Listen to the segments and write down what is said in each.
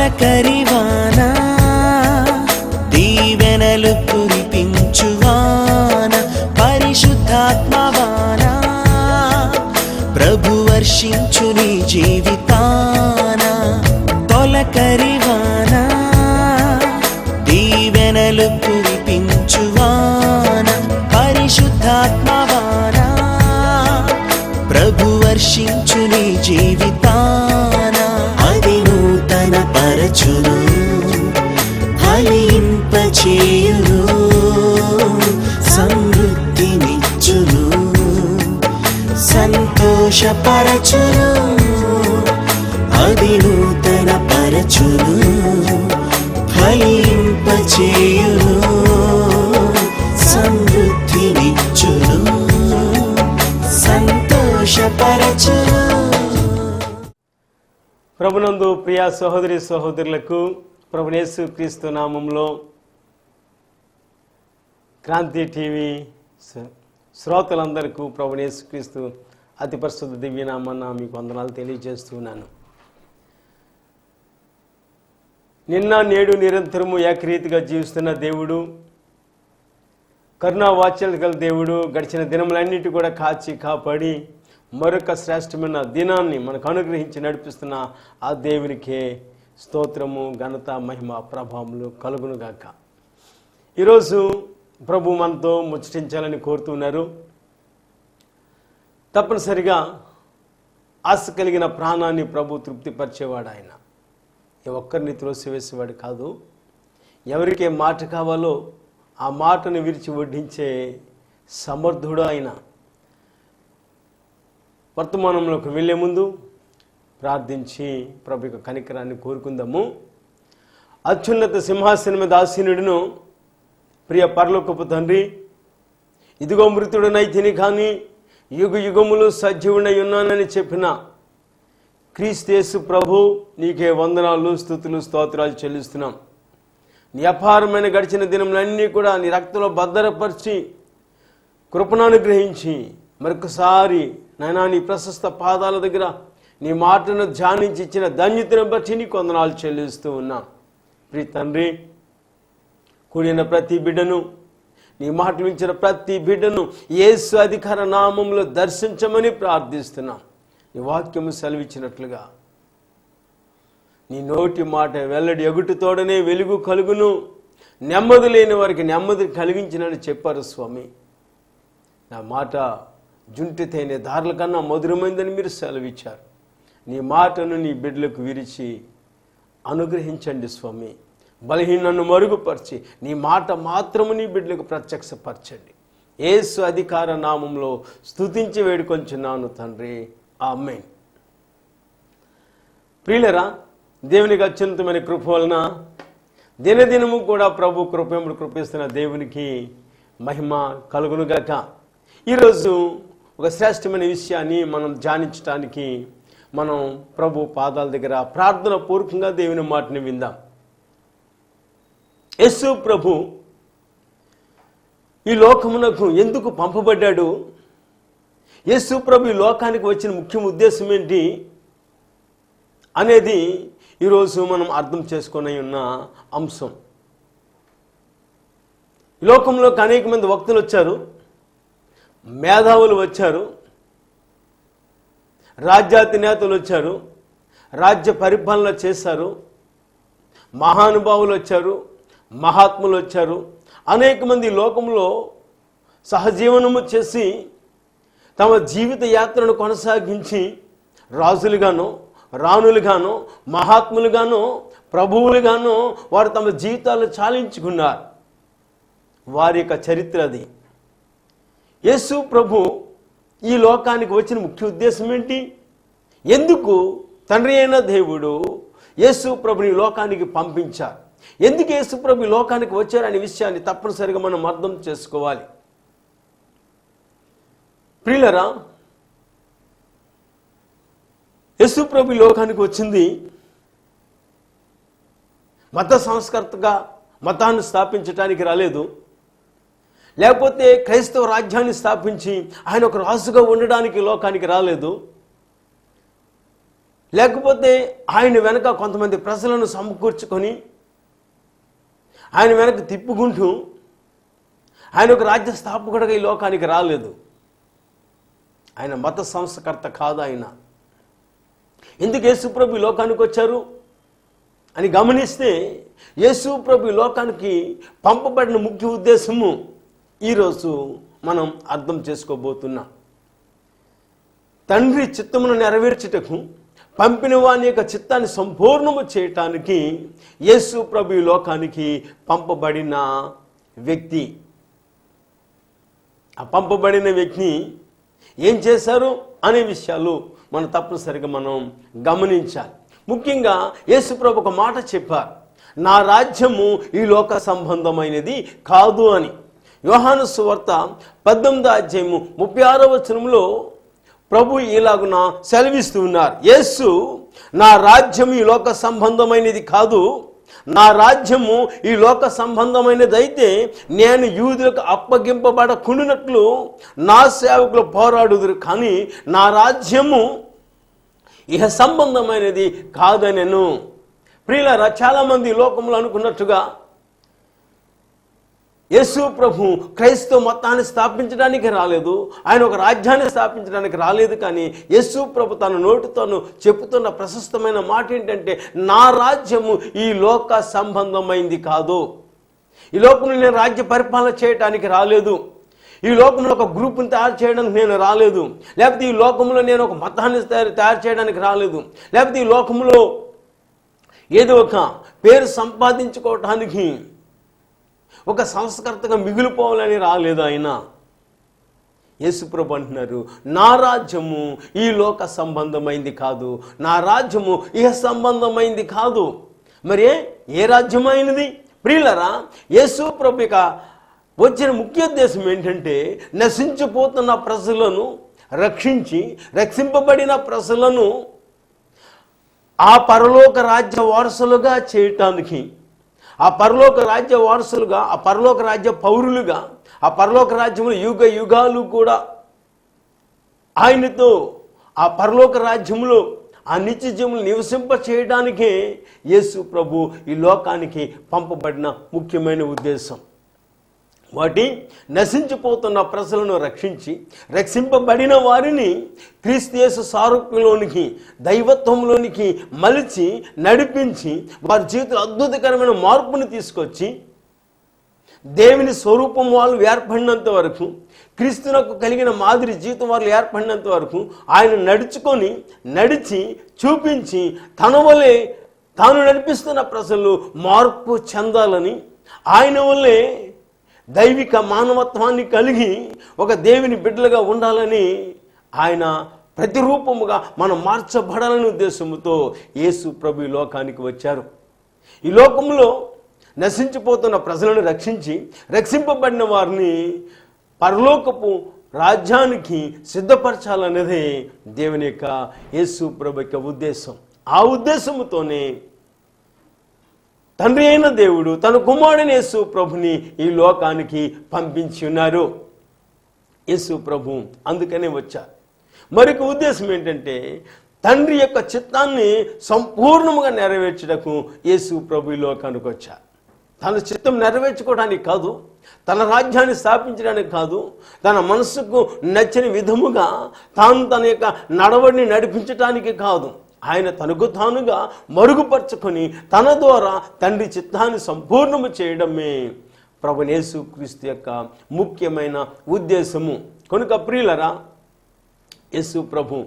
తొలకరివాన దీవెనలు కురిపించువాన పరిశుద్ధాత్మవాన ప్రభు వర్షించు నీ జీవితాన తొలకరివాన దీవెనలు కురిపించువాన పరిశుద్ధాత్మవాన ప్రభు వర్షించు నీ జీవితాన అది నూతన పరచును ఫలింపచేయును సమృద్ధినిచ్చును సంతోషపరచును అది నూతన పరచును ఫలింపచేయును సమృద్ధినిచ్చును సంతోషపరచును. ప్రభునందు ప్రియ సహోదరి సహోదరులకు ప్రభువు యేసు క్రీస్తు నామంలో క్రాంతి టీవీ శ్రోతలందరికీ ప్రభువు యేసు క్రీస్తు అతి పరిశుద్ధ దివ్యనామన్న మీకు వందనాలు తెలియజేస్తున్నాను. నిన్న నేడు నిరంతరము ఏకరీతిగా జీవిస్తున్న దేవుడు, కరుణా వాత్సల్యత గల దేవుడు గడిచిన దినములన్నిటి కూడా కాచి కాపాడి మరొక శ్రేష్టమైన దినాన్ని మనకు అనుగ్రహించి నడిపిస్తున్న ఆ దేవునికే స్తోత్రము, ఘనత, మహిమ, ప్రభావములు కలుగునుగాక. ఈరోజు ప్రభు మనతో ముచ్చటించాలని కోరుతున్నారు. తప్పనిసరిగా ఆశ కలిగిన ప్రాణాన్ని ప్రభు తృప్తిపరిచేవాడు. ఆయన ఏ ఒక్కరిని త్రోసివేసేవాడు కాదు. ఎవరికి ఏ మాట కావాలో ఆ మాటను విరిచి వడ్డించే సమర్థుడు ఆయన. వర్తమానంలోకి వెళ్ళే ముందు ప్రార్థించి ప్రభు యొక్క కనికరాన్ని కోరుకుందాము. అత్యున్నత సింహాసనం మీద ఆసీనుడును ప్రియ పరలోకపు తండ్రి, ఇదిగో మృతుడనైతిని కానీ యుగ యుగములు సజీవుడై ఉన్నానని చెప్పిన క్రీస్తు యేసు ప్రభు, నీకే వందనాలు, స్తుతులు, స్తోత్రాలు చెల్లిస్తున్నాం. నీ అపారమైన గడిచిన దినములన్నీ కూడా నీ రక్తంలో భద్రపరిచి కృపను అనుగ్రహించి మరొకసారి నాయనా నీ ప్రశస్త పాదాల దగ్గర నీ మాటను ధ్యానించి ఇచ్చిన ధన్యతను బట్టి నీకు వందనాలు చెల్లిస్తూ ఉన్నాం. ప్రియ తండ్రి, కూడిన ప్రతి బిడ్డను, నీ మాటలు ఇచ్చిన ప్రతి బిడ్డను యేసు అధికార నామంలో దర్శించమని ప్రార్థిస్తున్నాం. నీ వాక్యము సెలవిచ్చినట్లుగా నీ నోటి మాట వెల్లడి ఎగుటుతోడనే వెలుగు కలుగును, నెమ్మది లేని వారికి నెమ్మది కలిగించినని చెప్పారు స్వామి. నా మాట జుంటి తేనె దారుల కన్నా మధురమైందని మీరు సెలవిచ్చారు. నీ మాటను నీ బిడ్డలకు విరిచి అనుగ్రహించండి స్వామి. బలహీనను మరుగుపరిచి నీ మాట మాత్రము నీ బిడ్డలకు ప్రత్యక్షపరచండి. యేసు అధికార నామంలో స్తుతించి వేడుకొంచున్నాను తండ్రి, ఆమేన్. ప్రియులరా, దేవునికి అత్యున్నతమైన కృప వలన దినదినము కూడా ప్రభు కృపములు కృపిస్తున్న దేవునికి మహిమ కలుగునుగాక. ఈరోజు ఒక శ్రేష్టమైన విషయాన్ని మనం ధ్యానించడానికి మనం ప్రభు పాదాల దగ్గర ప్రార్థన పూర్వకంగా దేవుని మాటని విందాం. యేసు ప్రభు ఈ లోకమునకు ఎందుకు పంపబడ్డాడు? యేసు ప్రభు ఈ లోకానికి వచ్చిన ముఖ్య ఉద్దేశం ఏంటి అనేది ఈరోజు మనం అర్థం చేసుకొని ఉన్న అంశం. ఈ లోకంలోకి అనేక మంది వక్తులు వచ్చారు, మేధావులు వచ్చారు, రాజ్యాతి నేతలు వచ్చారు, రాజ్య పరిపాలన చేశారు, మహానుభావులు వచ్చారు, మహాత్ములు వచ్చారు. అనేక మంది లోకంలో సహజీవనము చేసి తమ జీవిత యాత్రను కొనసాగించి రాజులుగాను, రాణులుగాను, మహాత్ములుగాను, ప్రభువులుగాను వారు తమ జీవితాలు చాలించుకున్నారు. వారి యొక్క చరిత్ర అది. యేసు ప్రభు ఈ లోకానికి వచ్చిన ముఖ్య ఉద్దేశం ఏంటి? ఎందుకు తండ్రి అయిన దేవుడు యేసు ప్రభుని లోకానికి పంపించారు? ఎందుకు యేసు ప్రభు ఈ లోకానికి వచ్చారనే విషయాన్ని తప్పనిసరిగా మనం అర్థం చేసుకోవాలి. ప్రియులరా, యేసు ప్రభు ఈ లోకానికి వచ్చింది మత సంస్కర్తగా మతాన్ని స్థాపించడానికి రాలేదు, లేకపోతే క్రైస్తవ రాజ్యాన్ని స్థాపించి ఆయన ఒక రాజుగా ఉండడానికి లోకానికి రాలేదు. లేకపోతే ఆయన వెనక కొంతమంది ప్రజలను సమకూర్చుకొని ఆయన వెనక తిప్పుకుంటూ ఆయన ఒక రాజ్య స్థాపకుడిగా ఈ లోకానికి రాలేదు. ఆయన మత సంస్కర్త కాదు. ఆయన ఎందుకు యేసుప్రభు ఈ లోకానికి వచ్చారు అని గమనిస్తే, యేసుప్రభు ఈ లోకానికి పంపబడిన ముఖ్య ఉద్దేశము ఈరోజు మనం అర్థం చేసుకోబోతున్నాం. తండ్రి చిత్తమును నెరవేర్చుటకు పంపిన వాని యొక్క చిత్తాన్ని సంపూర్ణము చేయటానికి యేసుప్రభు ఈ లోకానికి పంపబడిన వ్యక్తి. ఆ పంపబడిన వ్యక్తిని ఏం చేశారు అనే విషయాలు మనం తప్పనిసరిగా మనం గమనించాలి. ముఖ్యంగా యేసుప్రభు ఒక మాట చెప్పారు, నా రాజ్యము ఈ లోక సంబంధమైనది కాదు అని. యోహాను సువార్త 18వ అధ్యాయము 36వ వచనంలో ప్రభు ఇలాగున సెలవిస్తూ ఉన్నారు, యేసు నా రాజ్యం ఈ లోక సంబంధమైనది కాదు, నా రాజ్యము ఈ లోక సంబంధమైనది అయితే నేను యూదులకు అప్పగింపబడకుండానట్లు నా సేవకులు పోరాడుదురు, కానీ నా రాజ్యము ఇహ సంబంధమైనది కాదనెను. ప్రియులారా, చాలామంది లోకంలో అనుకున్నట్టుగా యేసు ప్రభు క్రైస్తవ మతాన్ని స్థాపించడానికి రాలేదు, ఆయన ఒక రాజ్యాన్ని స్థాపించడానికి రాలేదు. కానీ యేసు ప్రభు తన నోటితోను చెప్పుతున్న ప్రశస్తమైన మాట ఏంటంటే, నా రాజ్యము ఈ లోక సంబంధమైంది కాదు. ఈ లోకంలో నేను రాజ్య పరిపాలన చేయడానికి రాలేదు, ఈ లోకంలో ఒక గ్రూప్ని తయారు చేయడానికి నేను రాలేదు, లేకపోతే ఈ లోకంలో నేను ఒక మతాన్ని తయారు చేయడానికి రాలేదు, లేకపోతే ఈ లోకంలో ఏదో ఒక పేరు సంపాదించుకోవటానికి ఒక సంస్కర్తగా మిగిలిపోవాలని రాలేదు. ఆయన యేసుప్రభు అంటున్నారు, నా రాజ్యము ఈ లోక సంబంధమైంది కాదు, నా రాజ్యము ఇహ సంబంధమైంది కాదు. మరి ఏ రాజ్యమైనది? ప్రియులరా, యేసుప్రభు ఇక వచ్చిన ముఖ్య ఉద్దేశం ఏంటంటే, నశించిపోతున్న ప్రజలను రక్షించి రక్షింపబడిన ప్రజలను ఆ పరలోక రాజ్య వారసులుగా చేయటానికి, ఆ పరలోక రాజ్య వారసులుగా, ఆ పరలోక రాజ్య పౌరులుగా, ఆ పరలోక రాజ్యములు యుగ యుగాలు కూడా ఆయనతో ఆ పరలోక రాజ్యములో ఆ నిత్య జీవములు నివసింప చేయడానికే యేసు ప్రభు ఈ లోకానికి పంపబడిన ముఖ్యమైన ఉద్దేశం. వాటి నశించిపోతున్న ప్రజలను రక్షించి రక్షింపబడిన వారిని క్రీస్తు యేసు సారూప్యంలోనికి, దైవత్వంలోనికి మలిచి నడిపించి వారి జీవితంలో అద్భుతకరమైన మార్పుని తీసుకొచ్చి దేవుని స్వరూపం వాళ్ళు ఏర్పడినంత వరకు, క్రీస్తునకు కలిగిన మాదిరి జీవితం వాళ్ళు ఏర్పడినంత వరకు ఆయన నడిచి చూపించి తన వలె తాను నడిపిస్తున్న ప్రజలు మార్పు చెందాలని, ఆయన వల్లే దైవిక మానవత్వాన్ని కలిగి ఒక దేవుని బిడ్డలుగా ఉండాలని, ఆయన ప్రతిరూపముగా మనం మార్చబడాలనే ఉద్దేశంతో యేసు ప్రభు ఈ లోకానికి వచ్చారు. ఈ లోకంలో నశించిపోతున్న ప్రజలను రక్షించి రక్షింపబడిన వారిని పరలోకపు రాజ్యానికి సిద్ధపరచాలనేదే దేవుని యొక్క యేసు ప్రభు యొక్క ఉద్దేశం. ఆ ఉద్దేశముతోనే తండ్రి అయిన దేవుడు తన కుమారుడైన యేసు ప్రభుని ఈ లోకానికి పంపించి ఉన్నారు. యేసు ప్రభు అందుకనే వచ్చారు. మరొక ఉద్దేశం ఏంటంటే, తండ్రి యొక్క చిత్తాన్ని సంపూర్ణంగా నెరవేర్చడానికి యేసు ప్రభు ఈ లోకానికి వచ్చారు. తన చిత్తం నెరవేర్చుకోవడానికి కాదు, తన రాజ్యాన్ని స్థాపించడానికి కాదు, తన మనసుకు నచ్చిన విధముగా తన యొక్క నడవడిని నడిపించడానికి కాదు, ఆయన తనకు తానుగా మరుగుపరుచుకొని తన ద్వారా తండ్రి చిత్తాన్ని సంపూర్ణము చేయడమే ప్రభువైన యేసుక్రీస్తు యొక్క ముఖ్యమైన ఉద్దేశము. కనుక ప్రియులరా, యేసు ప్రభు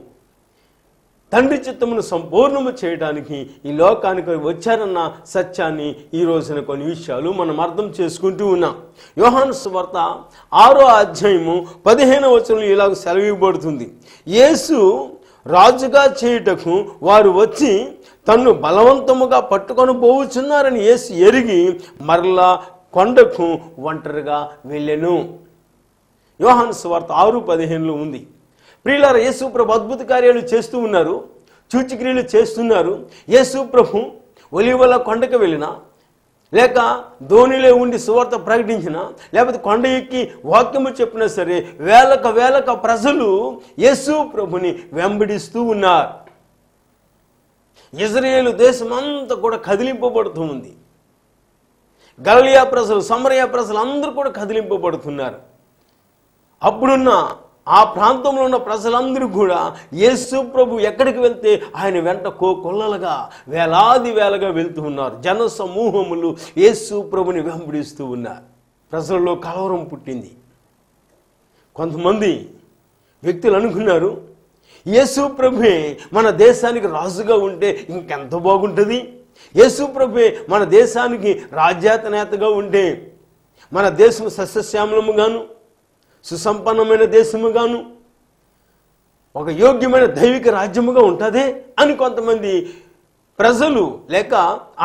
తండ్రి చిత్తమును సంపూర్ణము చేయడానికి ఈ లోకానికి వచ్చారన్న సత్యాన్ని ఈ రోజున కొన్ని విషయాలు మనం అర్థం చేసుకుంటూ ఉన్నాం. యోహాను సువార్త 6వ అధ్యాయము 15వ వచనంలో ఇలాగ సెలవివ్వబడుతుంది, యేసు రాజుగా చేయుటకు వారు వచ్చి తన్ను బలవంతముగా పట్టుకొని పోవుచున్నారని యేసు ఎరిగి మరలా కొండకు ఒంటరిగా వెళ్ళెను. యోహాను సువార్త 6:15 ఉంది. ప్రియులారా, యేసు ప్రభు అద్భుత కార్యాలు చేస్తూ ఉన్నారు, సూచక్రియలు చేస్తున్నారు. యేసు ప్రభు ఒలీవల కొండకు వెళ్ళినా, లేక ధోనిలో ఉండి సువార్త ప్రకటించిన, లేకపోతే కొండ ఎక్కి వాక్యము చెప్పినా సరే వేలక ప్రజలు యేసు ప్రభుని వెంబడిస్తూ ఉన్నారు. ఇజ్రాయేలు దేశం అంతా కూడా కదిలింపబడుతూ ఉంది. గలిలయ ప్రజలు, సమరయ ప్రజలు అందరూ కూడా కదిలింపబడుతున్నారు. అప్పుడున్న ఆ ప్రాంతంలో ఉన్న ప్రజలందరూ కూడా యేసు ప్రభు ఎక్కడికి వెళ్తే ఆయన వెంట కొల్లలుగా వేలాది వేలగా వెళ్తూ ఉన్నారు. జన సమూహములు యేసు ప్రభుని వెంబడిస్తూ ఉన్నారు. ప్రజల్లో కలవరం పుట్టింది. కొంతమంది వ్యక్తులు అనుకున్నారు, యేసు ప్రభువే మన దేశానికి రాజుగా ఉంటే ఇంకెంత బాగుంటుంది, యేసు ప్రభువే మన దేశానికి రాజ్యాధినేతగా ఉంటే మన దేశం సస్యశ్యామలముగాను సుసంపన్నమైన దేశముగాను ఒక యోగ్యమైన దైవిక రాజ్యముగా ఉంటుందే అని కొంతమంది ప్రజలు లేక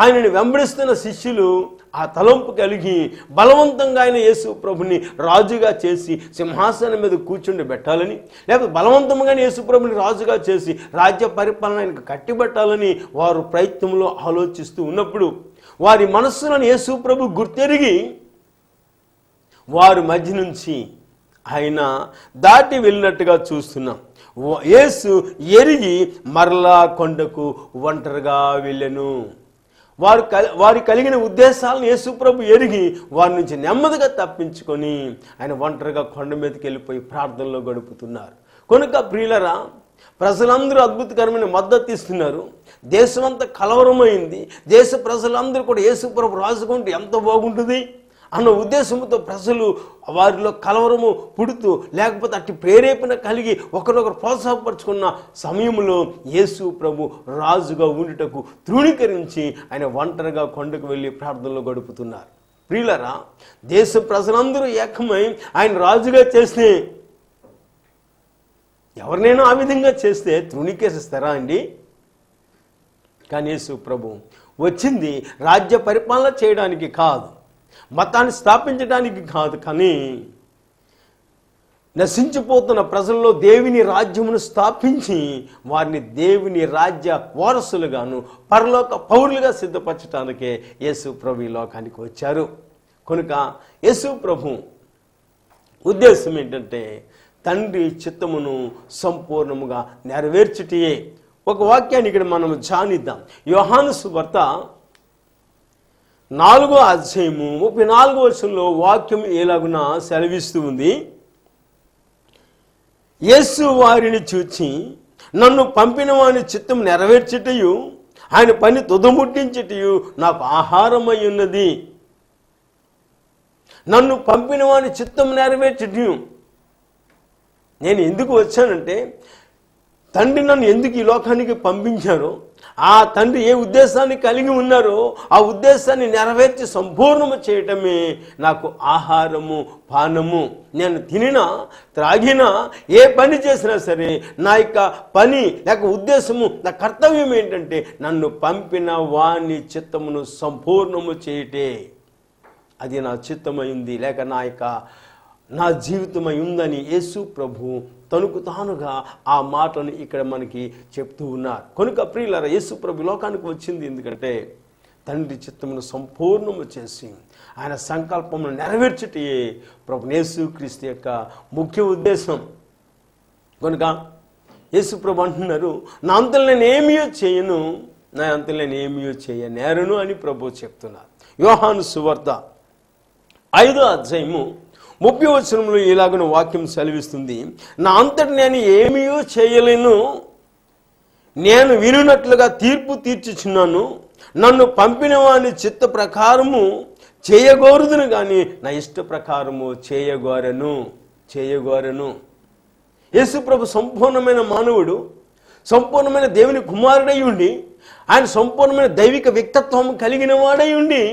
ఆయనని వెంబడిస్తున్న శిష్యులు ఆ తలంపు కలిగి బలవంతంగా ఆయన యేసు ప్రభుని రాజుగా చేసి సింహాసనం మీద కూర్చుండి పెట్టాలని, లేకపోతే బలవంతంగానే యేసు ప్రభుని రాజుగా చేసి రాజ్య పరిపాలన ఆయనకు కట్టిబెట్టాలని వారు ప్రయత్నంలో ఆలోచిస్తూ ఉన్నప్పుడు వారి మనస్సులను యేసు ప్రభు గుర్తెరిగి వారి మధ్య నుంచి ఆయన దాటి వెళ్ళినట్టుగా చూస్తున్నాం. యేసు ఎరిగి మరలా కొండకు ఒంటరిగా వెళ్ళెను. వారి కలిగిన ఉద్దేశాలను యేసు ప్రభు ఎరిగి వారి నుంచి నెమ్మదిగా తప్పించుకొని ఆయన ఒంటరిగా కొండ మీదకి వెళ్ళిపోయి ప్రార్థనలో గడుపుతున్నారు. కనుక ప్రియులరా, ప్రజలందరూ అద్భుతకరమైన మద్దతు ఇస్తున్నారు. దేశమంతా కలవరమైంది. దేశ ప్రజలందరూ కూడా యేసు ప్రభు రాజుకుంటే ఎంత బాగుంటుంది అన్న ఉద్దేశంతో ప్రజలు వారిలో కలవరము పుడుతూ లేకపోతే అట్టి ప్రేరేపణ కలిగి ఒకరొకరు ప్రోత్సాహపరుచుకున్న సమయంలో యేసు ప్రభు రాజుగా ఉండుటకు తృణీకరించి ఆయన ఒంటరిగా కొండకు వెళ్ళి ప్రార్థనలో గడుపుతున్నారు. ప్రియులరా, దేశ ప్రజలందరూ ఏకమై ఆయన రాజుగా చేస్తే ఎవరినైనా ఆ విధంగా చేస్తే తృణీకరిస్తారా అండి? కానీ యేసు ప్రభు వచ్చింది రాజ్య పరిపాలన చేయడానికి కాదు, మతాన్ని స్థాపించడానికి కాదు, కానీ నశించిపోతున్న ప్రజల్లో దేవుని రాజ్యమును స్థాపించి వారిని దేవుని రాజ్య వారసులుగాను పరలోక పౌరులుగా సిద్ధపరచడానికే యేసు ప్రభు ఈ లోకానికి వచ్చారు. కనుక యేసు ప్రభు ఉద్దేశం ఏంటంటే తండ్రి చిత్తమును సంపూర్ణముగా నెరవేర్చుటయే. ఒక వాక్యాన్ని ఇక్కడ మనం ధ్యానిద్దాం. యోహాను సువార్త 4వ అధ్యాయము 34వ వచనంలో వాక్యం ఎలాగున సెలవిస్తూ ఉంది. యేసు వారిని చూచి నన్ను పంపిన వాని చిత్తం నెరవేర్చుటయు ఆయన పని తుదముట్టించుటయు నాకు ఆహారమై ఉన్నది. నన్ను పంపిన వాని చిత్తం నెరవేర్చుటయు. నేను ఎందుకు వచ్చానంటే తండ్రి నన్ను ఎందుకు ఈ లోకానికి పంపించారో, ఆ తండ్రి ఏ ఉద్దేశాన్ని కలిగి ఉన్నారో ఆ ఉద్దేశాన్ని నెరవేర్చి సంపూర్ణము చేయటమే నాకు ఆహారము పానము. నేను తినినా త్రాగినా ఏ పని చేసినా సరే నా యొక్క పని లేక ఉద్దేశము, నా కర్తవ్యం ఏంటంటే నన్ను పంపిన వాని చిత్తమును సంపూర్ణము చేయటే. అది నా చిత్తమైంది లేక నా జీవితమై ఉందని యేసు ప్రభు తనకు తానుగా ఆ మాటను ఇక్కడ మనకి చెప్తూ ఉన్నారు. కనుక ప్రియులారా, యేసు ప్రభు లోకానికి వచ్చింది ఎందుకంటే తండ్రి చిత్తమును సంపూర్ణము చేసి ఆయన సంకల్పమును నెరవేర్చుటే ప్రభు యేసుక్రీస్తు యొక్క ముఖ్య ఉద్దేశం. కనుక యేసు ప్రభు అంటున్నారు, నా అంతలో నేను ఏమీ చేయను, నా అంతలో నేను ఏమీ చేయనేరను అని ప్రభు చెప్తున్నారు. యోహాను సువార్త 5వ అధ్యాయము 30వ వచనంలో ఇలాగన వాక్యం సెలవిస్తుంది. నా అంతటి నేను ఏమీ చేయలేను, నేను వినున్నట్లుగా తీర్పు తీర్చుచున్నాను. నన్ను పంపిన వాని చిత్త ప్రకారము చేయగోరుదును కానీ నా ఇష్ట ప్రకారము చేయగోరను. యేసు ప్రభు సంపూర్ణమైన మానవుడు, సంపూర్ణమైన దేవుని కుమారుడై ఉండి ఆయన సంపూర్ణమైన దైవిక వ్యక్తిత్వం కలిగిన వాడై ఉండి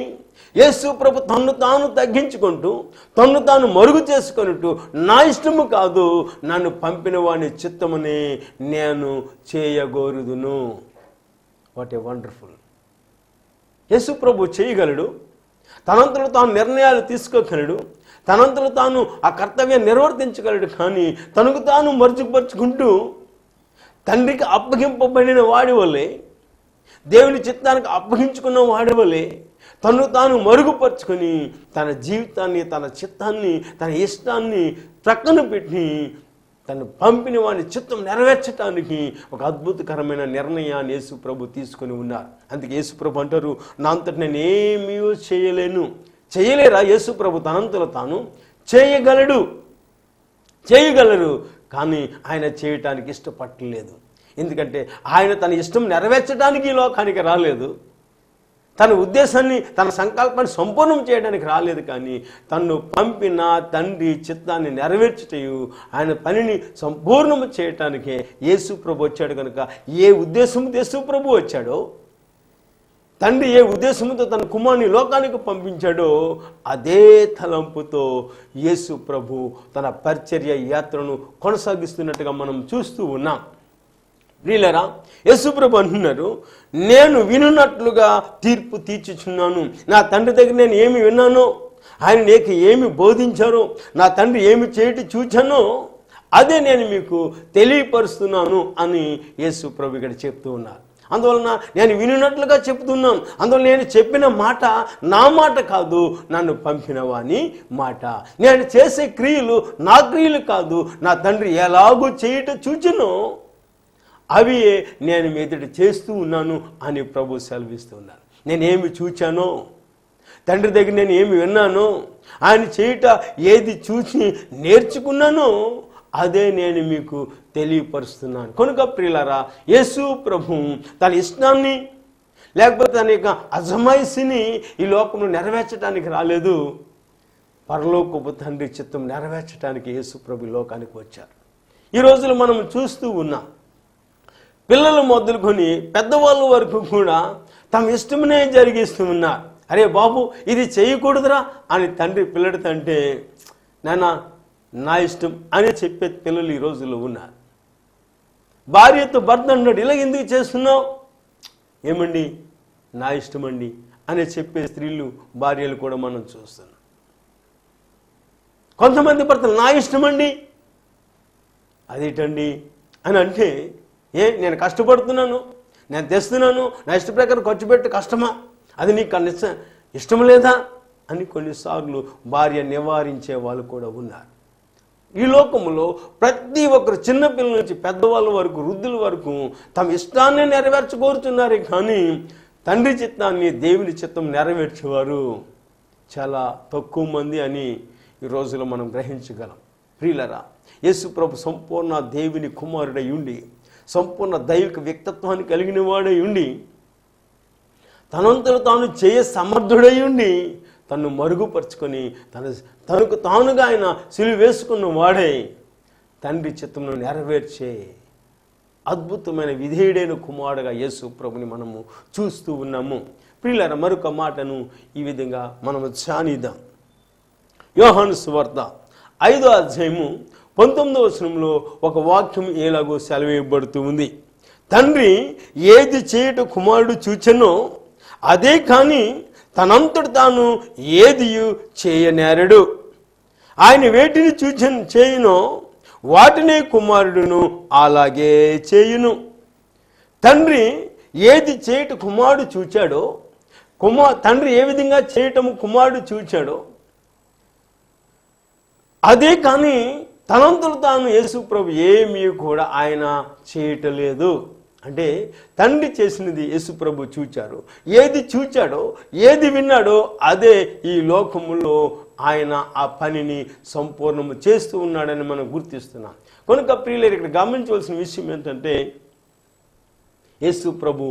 యేసు ప్రభు తన్ను తాను తగ్గించుకుంటూ తన్ను తాను మరుగు చేసుకొనుటూ నా ఇష్టము కాదు నన్ను పంపిన వాని చిత్తమునే నేను చేయగోరుదును. What a wonderful. యేసు ప్రభు చేయగలడు, తనంతలో తాను నిర్ణయాలు తీసుకోగలడు, తనంతలో తాను ఆ కర్తవ్యాన్ని నిర్వర్తించగలడు. కానీ తనకు తాను మరుచుపరుచుకుంటూ తండ్రికి అప్పగింపబడిన వాడి వల్లే, దేవుని చిత్తానికి అప్పగించుకున్న వాడి వల్లే తను తాను మరుగుపరుచుకొని తన జీవితాన్ని, తన చిత్తాన్ని, తన ఇష్టాన్ని ప్రక్కన పెట్టి తను పంపిన వాని చిత్తం నెరవేర్చడానికి ఒక అద్భుతకరమైన నిర్ణయాన్ని యేసు ప్రభు తీసుకొని ఉన్నారు. అందుకే యేసు ప్రభు అంటారు, నా అంతటి నేను ఏమీ చేయలేను. చేయలేరా? యేసు ప్రభు తనంతలో తాను చేయగలరు, కానీ ఆయన చేయటానికి ఇష్టపడలేదు. ఎందుకంటే ఆయన తన ఇష్టం నెరవేర్చడానికి ఈ లోకానికి రాలేదు, తన ఉద్దేశాన్ని తన సంకల్పాన్ని సంపూర్ణం చేయడానికి రాలేదు, కానీ తను పంపిన తండ్రి చిత్తాన్ని నెరవేర్చుటయు ఆయన పనిని సంపూర్ణము చేయటానికే యేసు ప్రభు వచ్చాడు. కనుక ఏ ఉద్దేశంతో యేసు ప్రభు వచ్చాడో, తండ్రి ఏ ఉద్దేశంతో తన కుమారుని లోకానికి పంపించాడో అదే తలంపుతో యేసు ప్రభు తన పరిచర్య యాత్రను కొనసాగిస్తున్నట్టుగా మనం చూస్తూ ఉన్నాం. ప్రియులారా, యేసు ప్రభు అంటున్నారు, నేను వినున్నట్లుగా తీర్పు తీర్చుచున్నాను. నా తండ్రి దగ్గర నేను ఏమి విన్నానో, ఆయన నీకు ఏమి బోధించారో, నా తండ్రి ఏమి చేయటి చూచానో అదే నేను మీకు తెలియపరుస్తున్నాను అని యేసు ప్రభు ఇక్కడ చెప్తూ ఉన్నారు. అందువలన నేను వినున్నట్లుగా చెప్తున్నాను. అందువల్ల నేను చెప్పిన మాట నా మాట కాదు, నన్ను పంపిన వాని మాట. నేను చేసే క్రియలు నా క్రియలు కాదు, నా తండ్రి ఎలాగో చేయట చూచునో అవి నేను మీదట చేస్తూ ఉన్నాను అని ప్రభు సెలవిస్తున్నాను. నేనేమి చూచానో, తండ్రి దగ్గర నేను ఏమి విన్నానో, ఆయన చేయట ఏది చూసి నేర్చుకున్నానో అదే నేను మీకు తెలియపరుస్తున్నాను. కనుక ప్రియులారా, యేసు ప్రభు తన ఇష్టాన్ని లేకపోతే తన యొక్క అజమాయిషిని ఈ లోకంలో నెరవేర్చడానికి రాలేదు, పరలోకపు తండ్రి చిత్తం నెరవేర్చడానికి యేసు ప్రభు లోకానికి వచ్చారు. ఈ రోజులు మనం చూస్తూ ఉన్నాం, పిల్లలు మొదలుకొని పెద్దవాళ్ళ వరకు కూడా తమ ఇష్టమనే జరిగిస్తూ ఉన్నారు. అరే బాబు, ఇది చేయకూడదురా అని తండ్రి పిల్లడితంటే నాన్న నా ఇష్టం అని చెప్పే పిల్లలు ఈ రోజుల్లో ఉన్నారు. భార్యతో భర్త అన్నాడు, ఇలా ఎందుకు చేస్తున్నావు? ఏమండి, నా ఇష్టం అండి అని చెప్పే స్త్రీలు భార్యలు కూడా మనం చూస్తున్నాం. కొంతమంది భర్తలు నా ఇష్టం అండి, అదేంటండి అని అంటే, నేను కష్టపడుతున్నాను, నేను తెస్తున్నాను, నా ఇష్ట ప్రకారం ఖర్చు పెట్టి కష్టమా, అది నీకు ఇష్టం లేదా అని కొన్నిసార్లు భార్య నివారించే వాళ్ళు కూడా ఉన్నారు. ఈ లోకంలో ప్రతి ఒక్కరు చిన్నపిల్లల నుంచి పెద్దవాళ్ళ వరకు వృద్ధుల వరకు తమ ఇష్టాన్ని నెరవేర్చుకోరుతున్నారు, కానీ తండ్రి చిత్తాన్ని దేవుని చిత్తం నెరవేర్చేవారు చాలా తక్కువ మంది అని ఈ రోజులో మనం గ్రహించగలం. ప్రియులరా, యేసు ప్రభు సంపూర్ణ దేవుని కుమారుడై ఉండి, సంపూర్ణ దైవిక వ్యక్తిత్వాన్ని కలిగిన వాడై ఉండి, తనంతలో తాను చేయ సమర్థుడై ఉండి తను మరుగుపరుచుకొని తనకు తానుగా ఆయన సిలువ వేసుకున్న వాడై తండ్రి చిత్తమును నెరవేర్చే అద్భుతమైన విధేయుడైన కుమారుడుగా యేసు ప్రభుని మనము చూస్తూ ఉన్నాము. ప్రియులారా, మరొక మాటను ఈ విధంగా మనము ధ్యానిద్దాం. యోహాను సువార్త 5వ అధ్యాయము 19వ వచనంలో ఒక వాక్యం ఎలాగో సెలవేయబడుతూ ఉంది. తండ్రి ఏది చేయట కుమారుడు చూచెనో అదే కానీ తనంతట తాను ఏది చేయనేరడు. ఆయన వేటిని చేయునో వాటినే కుమారుడును అలాగే చేయును. తండ్రి ఏది చేయట కుమారుడు చూచాడో, తండ్రి ఏ విధంగా చేయటము కుమారుడు చూచాడో అదే కానీ తనంతలో తాను యేసు ప్రభు ఏమీ కూడా ఆయన చేయటలేదు. అంటే తండ్రి చేసినది యేసు ప్రభు చూచారు, ఏది చూచాడో ఏది విన్నాడో అదే ఈ లోకములో ఆయన ఆ పనిని సంపూర్ణము చేస్తూ ఉన్నాడని మనం గుర్తిస్తున్నాం. కనుక ప్రియులారా, ఇక్కడ గమనించవలసిన విషయం ఏంటంటే, యేసు ప్రభు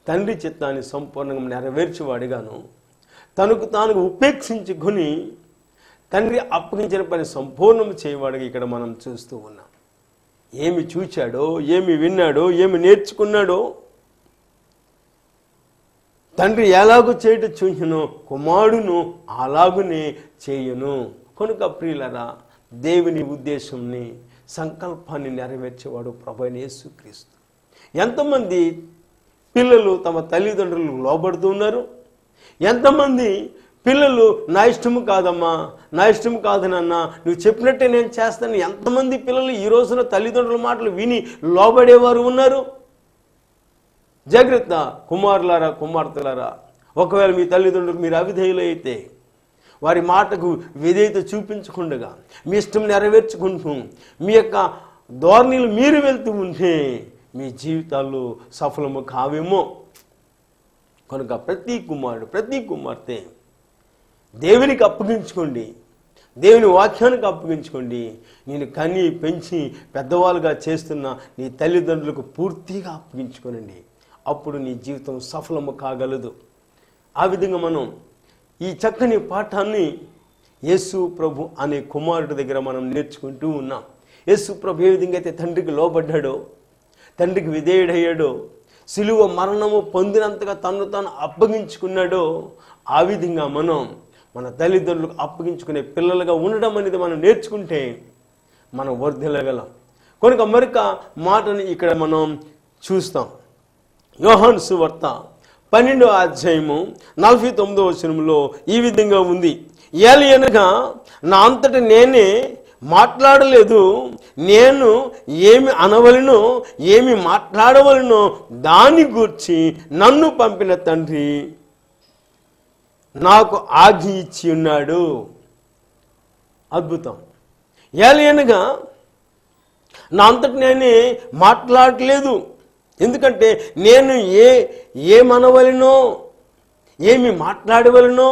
తండ్రి చిత్తాన్ని సంపూర్ణంగా నెరవేర్చేవాడిగాను, తనకు తాను ఉపేక్షించుకొని తండ్రి అప్పగించిన పని సంపూర్ణం చేయవాడిగా ఇక్కడ మనం చూస్తూ ఉన్నాం. ఏమి చూచాడో, ఏమి విన్నాడో, ఏమి నేర్చుకున్నాడో, తండ్రి ఎలాగో చేయటం చూసినో కుమారుడును అలాగునే చేయును. కనుక ప్రియులారా, దేవుని ఉద్దేశంని సంకల్పాన్ని నెరవేర్చేవాడు ప్రభువైన యేసుక్రీస్తు. ఎంతమంది పిల్లలు తమ తల్లిదండ్రులకు లోబడుతూ ఉన్నారు? ఎంతమంది పిల్లలు నా ఇష్టము కాదమ్మా, నా ఇష్టం కాదు నాన్న, నువ్వు చెప్పినట్టే నేను చేస్తాను. ఎంతమంది పిల్లలు ఈ రోజున తల్లిదండ్రుల మాటలు విని లోబడేవారు ఉన్నారు? జాగ్రత్త కుమారులారా, కుమార్తెలారా, ఒకవేళ మీ తల్లిదండ్రులకు మీరు అవిధేయులు అయితే, వారి మాటకు విధేయత చూపించకుండా మీ ఇష్టం నెరవేర్చుకుంటూ మీ యొక్క ధోరణిలు మీరు వెళ్తూ ఉంటే మీ జీవితాల్లో సఫలము కావేమో. కనుక ప్రతి కుమారుడు ప్రతి కుమార్తె దేవునికి అప్పగించుకోండి, దేవుని వాక్యానికి అప్పగించుకోండి. నేను కని పెంచి పెద్దవాళ్ళుగా చేస్తున్న నీ తల్లిదండ్రులకు పూర్తిగా అప్పగించుకోనండి. అప్పుడు నీ జీవితం సఫలము కాగలదు. ఆ విధంగా మనం ఈ చక్కని పాఠాన్ని యేసు ప్రభు అనే కుమారుడి దగ్గర మనం నేర్చుకుంటూ ఉన్నాం. యేసు ప్రభు ఏ విధంగా అయితే తండ్రికి లోబడ్డాడో, తండ్రికి విధేయుడయ్యాడో, సిలువ మరణము పొందినంతగా తను తాను అప్పగించుకున్నాడో, ఆ విధంగా మనం మన తల్లిదండ్రులకు అప్పగించుకునే పిల్లలుగా ఉండడం అనేది మనం నేర్చుకుంటే మనం వర్ధిల్లగలం. కనుక మరొక మాటని ఇక్కడ మనం చూస్తాం. యోహాను సువార్త 12వ అధ్యాయము 49వ వచనంలో ఈ విధంగా ఉంది. ఏలయనగా నా అంతట నేనే మాట్లాడలేదు, నేను ఏమి అనవలనో ఏమి మాట్లాడవలనో దాని గూర్చి నన్ను పంపిన తండ్రి నాకు ఆజ్ఞ ఇచ్చి ఉన్నాడు. అద్భుతం. ఏలయనగా నా అంతట నేనే మాట్లాడలేదు, ఎందుకంటే నేను ఏమనవలనో ఏమి మాట్లాడవలనో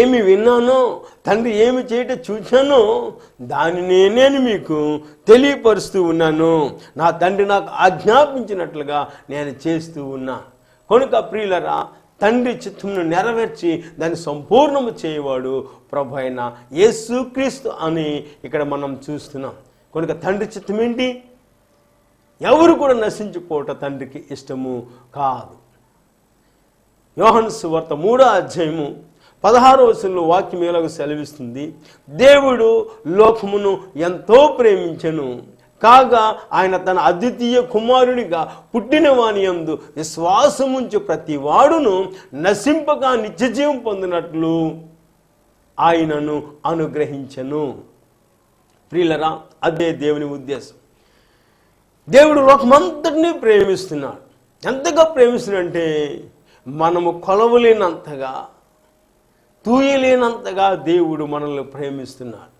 ఏమి విన్నానో తండ్రి ఏమి చేయటం చూశానో దానినే నేను మీకు తెలియపరుస్తూ ఉన్నాను. నా తండ్రి నాకు ఆజ్ఞాపించినట్లుగా నేను చేస్తూ ఉన్నా. కనుక ప్రియులరా, తండ్రి చిత్తమును నెరవేర్చి దాన్ని సంపూర్ణము చేయవాడు ప్రభు అయిన యేసుక్రీస్తు అని ఇక్కడ మనం చూస్తున్నాం. కనుక తండ్రి చిత్తం ఏంటి? ఎవరు కూడా నశించిపోవటం తండ్రికి ఇష్టము కాదు. యోహాను సువార్త 3వ అధ్యాయము 16వ వచనంలో వాక్యం ఎలాగో సెలవిస్తుంది. దేవుడు లోకమును ఎంతో ప్రేమించెను, కాగా ఆయన తన అద్వితీయ కుమారునిగా పుట్టిన వాని యందు విశ్వాసముంచు ప్రతి వాడును నశింపక నిత్యజీవం పొందినట్లు ఆయనను అనుగ్రహించెను. ప్రియులరా, అదే దేవుని ఉద్దేశం. దేవుడు లోకమంతటినీ ప్రేమిస్తున్నాడు. ఎంతగా ప్రేమిస్తున్నాడంటే మనము కొలవలేనంతగా, తూయలేనంతగా దేవుడు మనల్ని ప్రేమిస్తున్నాడు.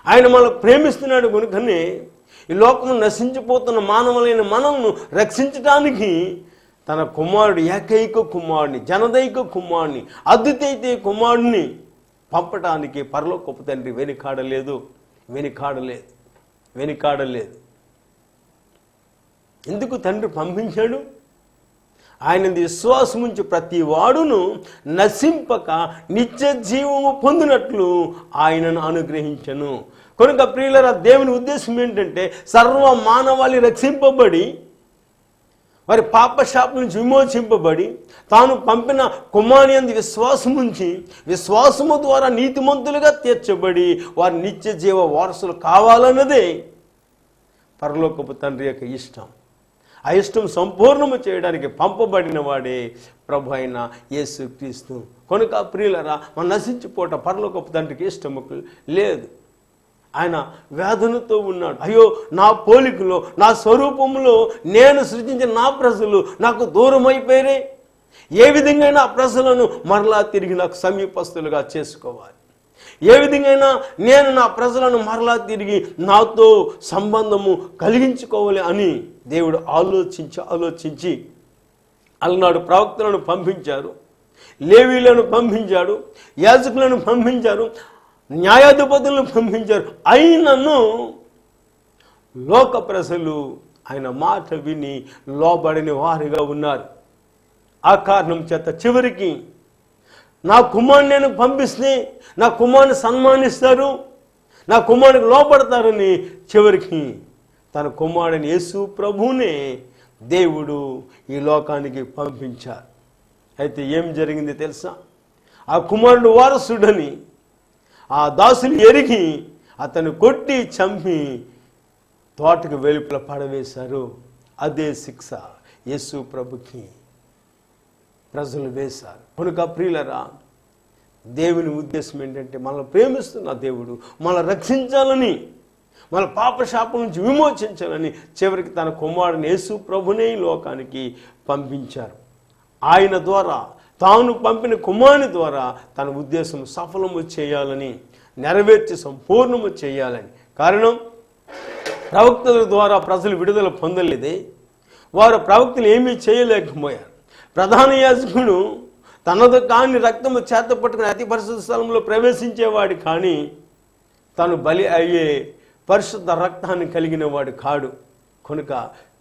ఆయన మనల్ని ప్రేమిస్తున్నాడు కనుకనే ఈ లోకము నశించిపోతున్న మానవులైన మనల్ని రక్షించడానికి తన కుమారుడు, ఏకైక కుమారుడిని, జనదైక కుమారుడిని, అద్వితీయ కుమారుడిని పంపటానికి పరలోకపు తండ్రి వెనుకాడలేదు. ఎందుకు తండ్రి పంపించాడు? ఆయన విశ్వాసముంచి ప్రతి వాడును నశింపక నిత్య జీవము పొందినట్లు ఆయనను అనుగ్రహించను. కనుక ప్రియులరా, దేవుని ఉద్దేశం ఏంటంటే సర్వ మానవాళి రక్షింపబడి వారి పాపశాప నుంచి విమోచింపబడి తాను పంపిన కుమారుని యందు విశ్వాసముంచి విశ్వాసము ద్వారా నీతిమంతులుగా తీర్చబడి వారి నిత్య జీవ వారసులు కావాలన్నదే పరలోకపు తండ్రి యొక్క ఇష్టం. ఆ ఇష్టం సంపూర్ణము చేయడానికి పంపబడిన వాడే ప్రభు అయిన యేసుక్రీస్తు. కనుక ప్రియులరా, మనం నశించిపోవటం పరలోకపు తండ్రికి ఇష్టము లేదు. ఆయన వేదనతో ఉన్నాడు. అయ్యో, నా పోలికలో నా స్వరూపంలో నేను సృష్టించిన నా ప్రజలు నాకు దూరం అయిపోయారే. ఏ విధంగా ఆ ప్రజలను మరలా తిరిగి నాకు సమీపస్తులుగా చేసుకోవాలి, ఏ విధంగా నేను నా ప్రజలను మరలా తిరిగి నాతో సంబంధము కలిగించుకోవాలి అని దేవుడు ఆలోచించి అలనాడు ప్రవక్తలను పంపించారు, లేవీలను పంపించాడు, యాజకులను పంపించారు, న్యాయాధిపతులను పంపించారు. అయినను లోక ప్రజలు ఆయన మాట విని లోబడిన వారిగా ఉన్నారు. ఆ కారణం చేత చివరికి నా కుమారుని నేను పంపిస్తే నా కుమారుని సన్మానిస్తారు, నా కుమారునికి లోపడతారని చివరికి తన కుమారుని యేసు ప్రభువునే దేవుడు ఈ లోకానికి పంపించారు. అయితే ఏం జరిగింది తెలుసా? ఆ కుమారుడు వారసుడని ఆ దాసుని ఎరిగి అతను కొట్టి చంపి తోటకు వెలుపల పడవేశారు. అదే శిక్ష యేసు ప్రభుకి ప్రజలు వేశారు. కనుక ప్రియులరా, దేవుని ఉద్దేశం ఏంటంటే మనల్ని ప్రేమిస్తున్న దేవుడు మనల్ని రక్షించాలని, మన పాపశాపం నుంచి విమోచించాలని చివరికి తన కుమారుని యేసు ప్రభునే లోకానికి పంపించారు. ఆయన ద్వారా తాను పంపిన కుమారుని ద్వారా తన ఉద్దేశం సఫలము చేయాలని, నెరవేర్చి సంపూర్ణము చేయాలని. కారణం, ప్రవక్తల ద్వారా ప్రజలు విడుదల పొందలేదే, వారు ప్రవక్తలు ఏమీ చేయలేకపోయారు. ప్రధాన యాజకుడు తనదు కాని రక్తము చేత పట్టుకుని అతి పరిశుద్ధ స్థలంలో ప్రవేశించేవాడు, కానీ తను బలి అయ్యే పరిశుద్ధ రక్తాన్ని కలిగిన వాడు కాడు. కనుక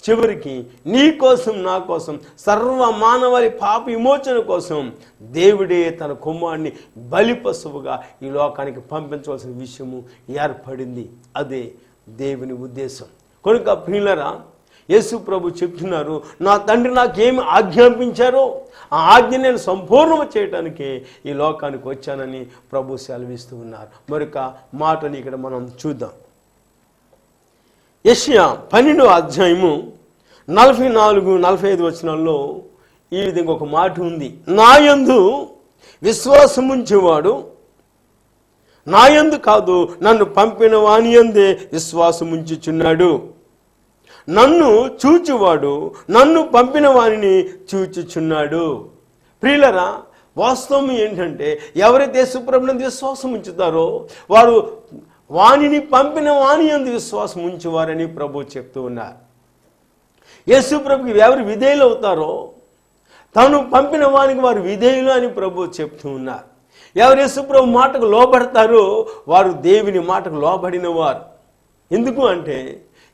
చివరికి నీ కోసం, నా కోసం, సర్వ మానవాళి పాప విమోచన కోసం దేవుడే తన కుమారుని బలి పశువుగా ఈ లోకానికి పంపించవలసిన విషయము ఏర్పడింది. అదే దేవుని ఉద్దేశం. కనుక ప్రియులరా, యేసు ప్రభు చెప్తున్నారు, నా తండ్రి నాకేమి ఆజ్ఞాపించారో ఆ ఆజ్ఞ నేను సంపూర్ణం చేయటానికి ఈ లోకానికి వచ్చానని ప్రభు సెలవిస్తూ ఉన్నారు. మరొక మాటని ఇక్కడ మనం చూద్దాం. యెషయా 12వ అధ్యాయము 44-45 వచనాల్లో ఈ విధంగా ఒక మాట ఉంది. నాయందు విశ్వాసముంచేవాడు, నాయందు కాదు నన్ను పంపిన వాని యందే విశ్వాసముంచుచున్నాడు. నన్ను చూచువాడు నన్ను పంపిన వానిని చూచుచున్నాడు. ప్రియులరా, వాస్తవం ఏంటంటే ఎవరైతే యేసుప్రభునందు విశ్వాసం ఉంచుతారో వారు వానిని పంపిన వాని యందు విశ్వాసం ఉంచువారని ప్రభు చెప్తూ ఉన్నారు. యేసుప్రభుకి ఎవరు విధేయులు అవుతారో తను పంపిన వానికి వారు విధేయులు అని ప్రభు చెప్తూ ఉన్నారు. ఎవరు యేసుప్రభు మాటకు లోబడతారో వారు దేవుని మాటకు లోబడిన వారు. ఎందుకు అంటే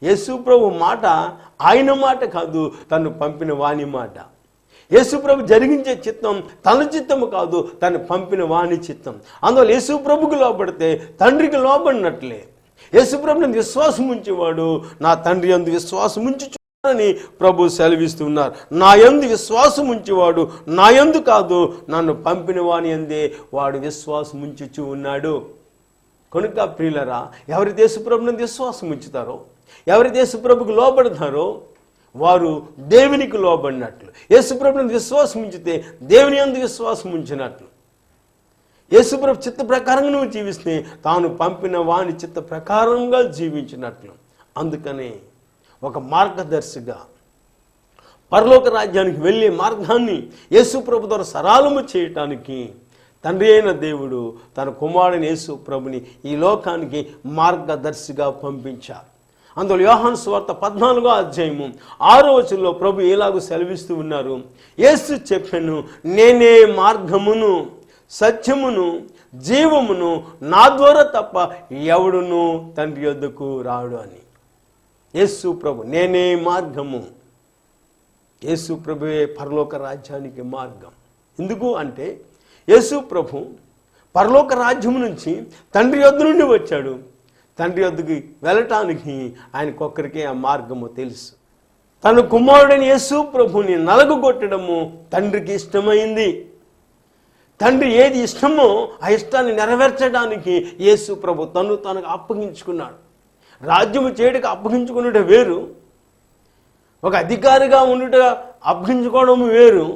యేసుప్రభు మాట ఆయన మాట కాదు, తను పంపిన వాని మాట. యేసుప్రభు జరిగించే చిత్తం తన చిత్తము కాదు, తను పంపిన వాని చిత్తం. అందువల్ల యేసుప్రభుకు లోబడితే తండ్రికి లోబడినట్లే. యేసుప్రభుని విశ్వాసం ఉంచేవాడు నా తండ్రి యందు విశ్వాసం ఉంచుచున్నాడని ప్రభు సెలవిస్తున్నారు. నా యందు విశ్వాసం ఉంచేవాడు నా యందు కాదు, నన్ను పంపిన వాని యందే వాడు విశ్వాసం ఉంచుచూ ఉన్నాడు. కనుక ప్రియులరా, ఎవరైతే యేసుప్రభుని విశ్వాసం ఉంచుతారో, ఎవరైతే యేసుప్రభుకు లోబడతారో వారు దేవునికి లోబడినట్లు. యేసుప్రభుని విశ్వాసం ఉంచితే దేవుని యందు విశ్వాసం ఉంచినట్లు. యేసుప్రభు చిత్త ప్రకారంగా నువ్వు జీవిస్తే తాను పంపిన వాని చిత్త ప్రకారంగా జీవించినట్లు. అందుకనే ఒక మార్గదర్శిగా పరలోక రాజ్యానికి వెళ్ళే మార్గాన్ని యేసుప్రభు ద్వారా సరళము చేయటానికి తండ్రి అయిన దేవుడు తన కుమారుని యేసుప్రభుని ఈ లోకానికి మార్గదర్శిగా పంపించారు. అందులో యోహాను సువార్త 14వ అధ్యాయము 6వ వచనంలో ప్రభు ఎలాగో సెలవిస్తూ ఉన్నారు. యేసు చెప్పెను, నేనే మార్గమును సత్యమును జీవమును, నా ద్వారా తప్ప ఎవడును తండ్రి యొద్దకు రాడు అని. యేసు ప్రభు నేనే మార్గము. యేసు ప్రభువే పరలోక రాజ్యానికి మార్గం. ఎందుకు అంటే యేసు ప్రభు పరలోక రాజ్యం నుంచి తండ్రి యొద్ద నుండి వచ్చాడు. తండ్రి యొద్దకు వెళ్ళటానికి ఆయనకొక్కరికే ఆ మార్గము తెలుసు. తన కుమారుడైన యేసు ప్రభుని నలగొట్టడము తండ్రికి ఇష్టమైంది. తండ్రి ఏది ఇష్టమో ఆ ఇష్టాన్ని నెరవేర్చడానికి యేసు ప్రభు తనకు అప్పగించుకున్నాడు. రాజ్యము చేయడానికి అప్పగించుకున్నట వేరు, ఒక అధికారిగా ఉండుట అప్పగించుకోవడం వేరు,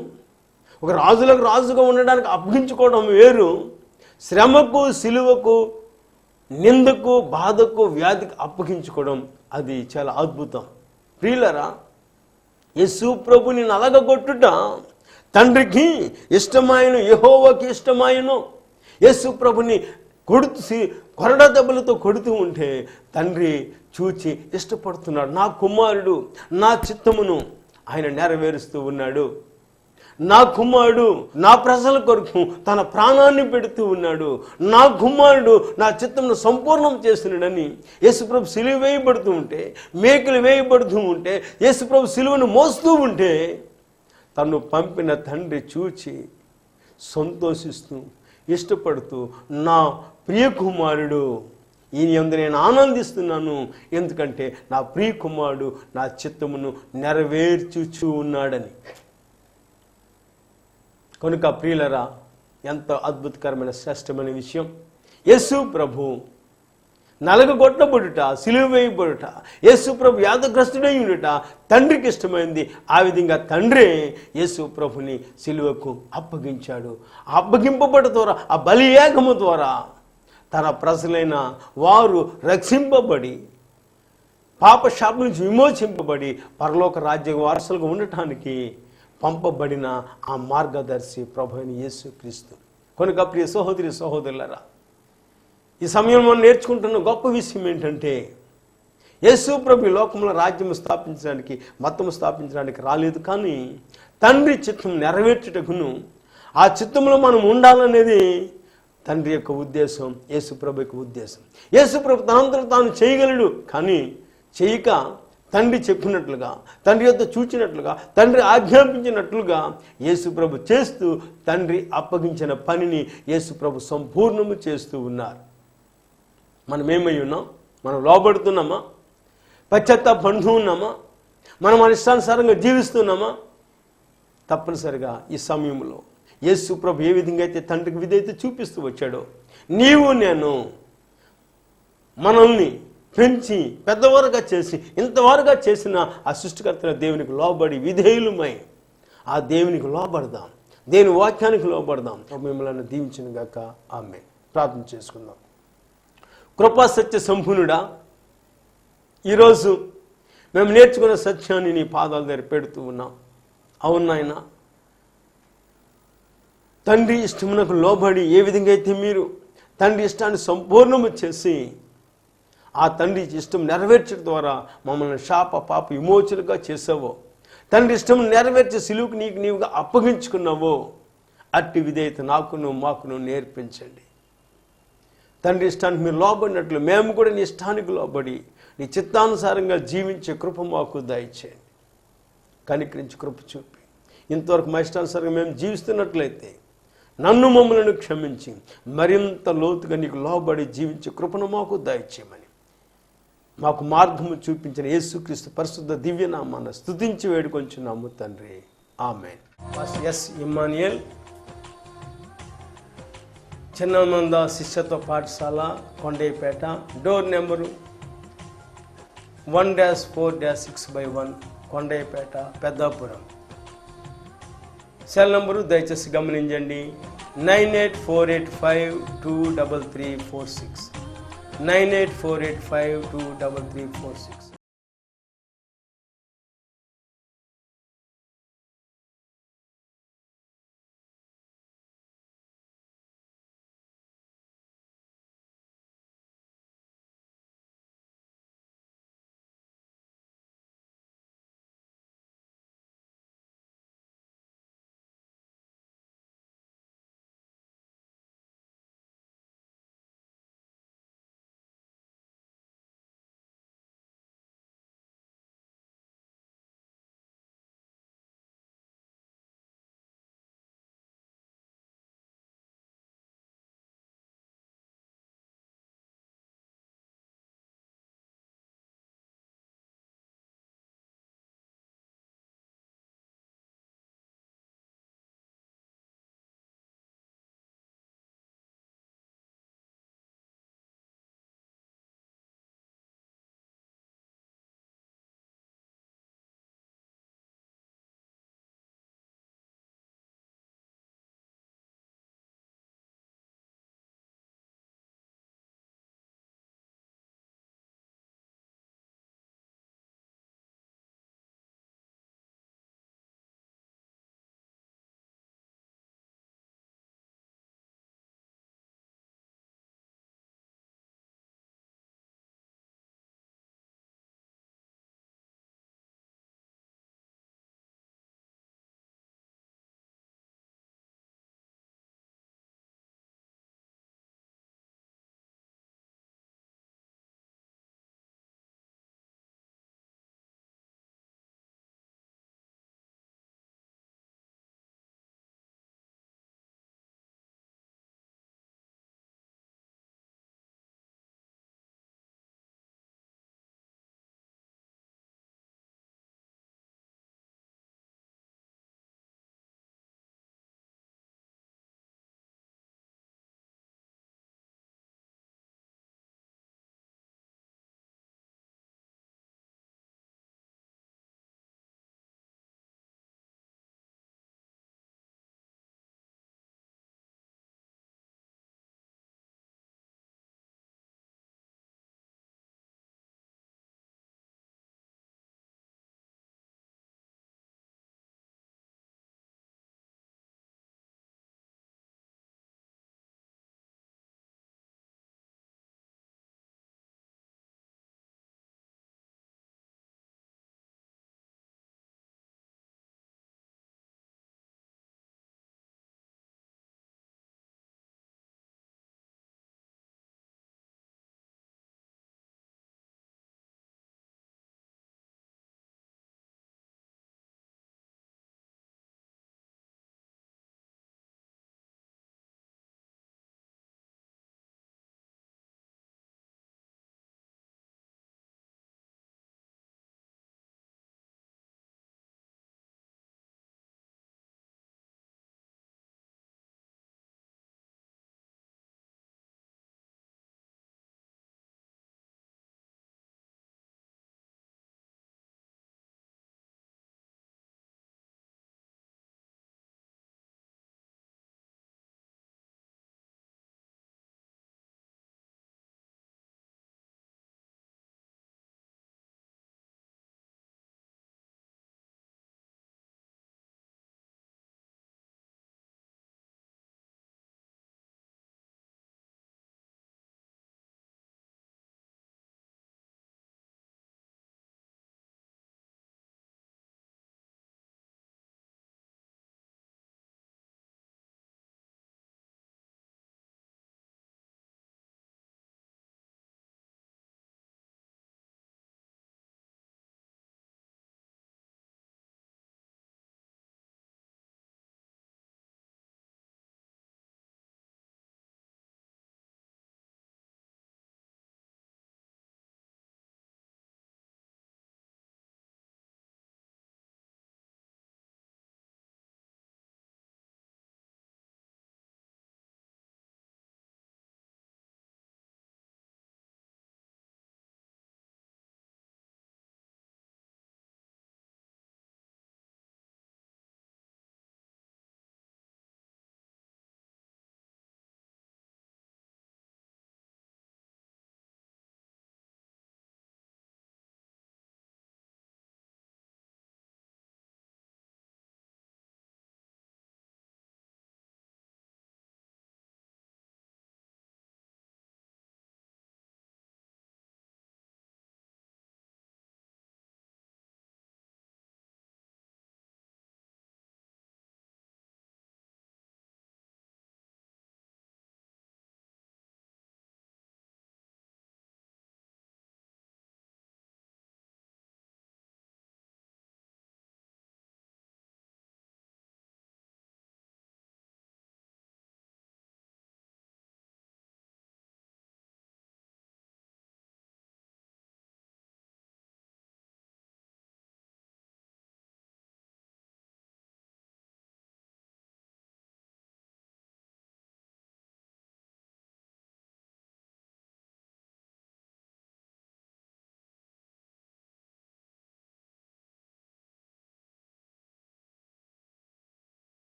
ఒక రాజులకు రాజుగా ఉండడానికి అప్పగించుకోవడం వేరు. శ్రమకు, సిలువకు, నిందకు, బాధకు, వ్యాధికి అప్పగించుకోవడం అది చాలా అద్భుతం. ప్రియులరా, యేసు ప్రభుని నలగొట్టుట తండ్రికి ఇష్టమైన, యెహోవాకి ఇష్టమైన. యేసు ప్రభుని కొరడ దెబ్బలతో కొడుతూ ఉంటే తండ్రి చూచి ఇష్టపడుతున్నాడు. నా కుమారుడు నా చిత్తమును ఆయన నెరవేరుస్తూ ఉన్నాడు. నా కుమారుడు నా ప్రజల కొరకు తన ప్రాణాన్ని పెడుతూ ఉన్నాడు. నా కుమారుడు నా చిత్తమును సంపూర్ణం చేస్తున్నాడని యేసుప్రభు సిలువ వేయబడుతూ ఉంటే, మేకులు వేయబడుతూ ఉంటే, యేసుప్రభు సిలువను మోస్తూ ఉంటే తను పంపిన తండ్రి చూచి సంతోషిస్తూ ఇష్టపడుతూ నా ప్రియ కుమారుడు, ఈయన యందు నేను ఆనందిస్తున్నాను, ఎందుకంటే నా ప్రియ కుమారుడు నా చిత్తమును నెరవేర్చుచూ ఉన్నాడని. కనుక ప్రియులరా, ఎంత అద్భుతకరమైన శ్రేష్టమైన విషయం. యేసు ప్రభు నలగొట్టబడుట, సిలువ వేయబడుట, యేసు ప్రభు వ్యాధిగ్రస్తుడై ఉండుట తండ్రికి ఇష్టమైంది. ఆ విధంగా తండ్రే యేసు ప్రభుని సిలువకు అప్పగించాడు. అప్పగింపబడ ద్వారా, ఆ బలియాగము ద్వారా తన ప్రజలైన వారు రక్షింపబడి, పాప శాపం నుంచి విమోచింపబడి పరలోక రాజ్య వారసులుగా ఉండటానికి పంపబడిన ఆ మార్గదర్శి ప్రభు అయిన యేసుక్రీస్తు. కనుక ప్రియ సహోదరి సహోదరులారా, ఈ సమయంలో మనం నేర్చుకుంటున్న గొప్ప విషయం ఏంటంటే, యేసు ప్రభు ఈ లోకంలో రాజ్యం స్థాపించడానికి, మతము స్థాపించడానికి రాలేదు, కానీ తండ్రి చిత్తం నెరవేర్చుటకును ఆ చిత్తంలో మనం ఉండాలనేది తండ్రి యొక్క ఉద్దేశం, యేసు ప్రభు యొక్క ఉద్దేశం. యేసు ప్రభు తనంతట తాను చేయగలడు, కానీ చేయక తండ్రి చెప్పినట్లుగా, తండ్రి యొద్ద చూచినట్లుగా, తండ్రి ఆజ్ఞాపించినట్లుగా యేసు ప్రభు చేస్తూ తండ్రి అప్పగించిన పనిని యేసు ప్రభు సంపూర్ణము చేస్తూ ఉన్నారు. మనం ఏమై ఉన్నాం? మనం లోబడుతున్నామా? పశ్చాత్తాపడుతూ ఉన్నామా? మనం మన ఇష్టానుసారంగా జీవిస్తున్నామా? తప్పనిసరిగా ఈ సమయంలో యేసు ప్రభు ఏ విధంగా అయితే తండ్రికి విధేయత చూపిస్తూ వచ్చాడో, నీవు నేను మనల్ని పెంచి పెద్దవారుగా చేసి ఇంతవారుగా చేసిన ఆ సృష్టికర్తల దేవునికి లోబడి విధేయులమై ఆ దేవునికి లోబడదాం, దేవుని వాక్యానికి లోబడదాం. మిమ్మల్ని దీవించిన గాక. ఆమేన్. ప్రార్థన చేసుకుందాం. కృపా సత్య సంపూర్ణుడా, ఈరోజు మేము నేర్చుకున్న సత్యాన్ని నీ పాదాల దగ్గర పెడుతూ ఉన్నాం. అవును నాయనా, తండ్రి ఇష్టమునకు లోబడి ఏ విధంగా అయితే మీరు తండ్రి ఇష్టాన్ని సంపూర్ణము చేసి ఆ తండ్రి ఇష్టం నెరవేర్చడం ద్వారా మమ్మల్ని శాప పాప విమోచనగా చేసావో, తండ్రి ఇష్టం నెరవేర్చే సిలువుకు నీకు నీవుగా అప్పగించుకున్నావో, అట్టి విధేయత నాకును మాకును నేర్పించండి. తండ్రి ఇష్టానికి మీరు లోబడినట్లు మేము కూడా నీ ఇష్టానికి లోబడి నీ చిత్తానుసారంగా జీవించే కృప మాకు దయచేయండి. కనికరించి కృప చూపి ఇంతవరకు మా ఇష్టానుసారంగా మేము జీవిస్తున్నట్లయితే నన్ను మమ్మలను క్షమించి మరింత లోతుగా నీకు లోబడి జీవించే కృపను మాకు దయచేయమని మాకు మార్గము చూపించిన యేసుక్రీస్తు పరిశుద్ధ దివ్యనామాన్ని స్తుతించి వేడుకొంచున్నాము తండ్రి. ఆమేన్. ఎస్ ఇమ్మానుయేల్ చిన్నమంద శిష్యత్వ పాఠశాల, Kondaipeta, door number 1-4-6/1, Kondaipeta, Peddapuram. Cell number దయచేసి గమనించండి, 9848523346, 9848523346.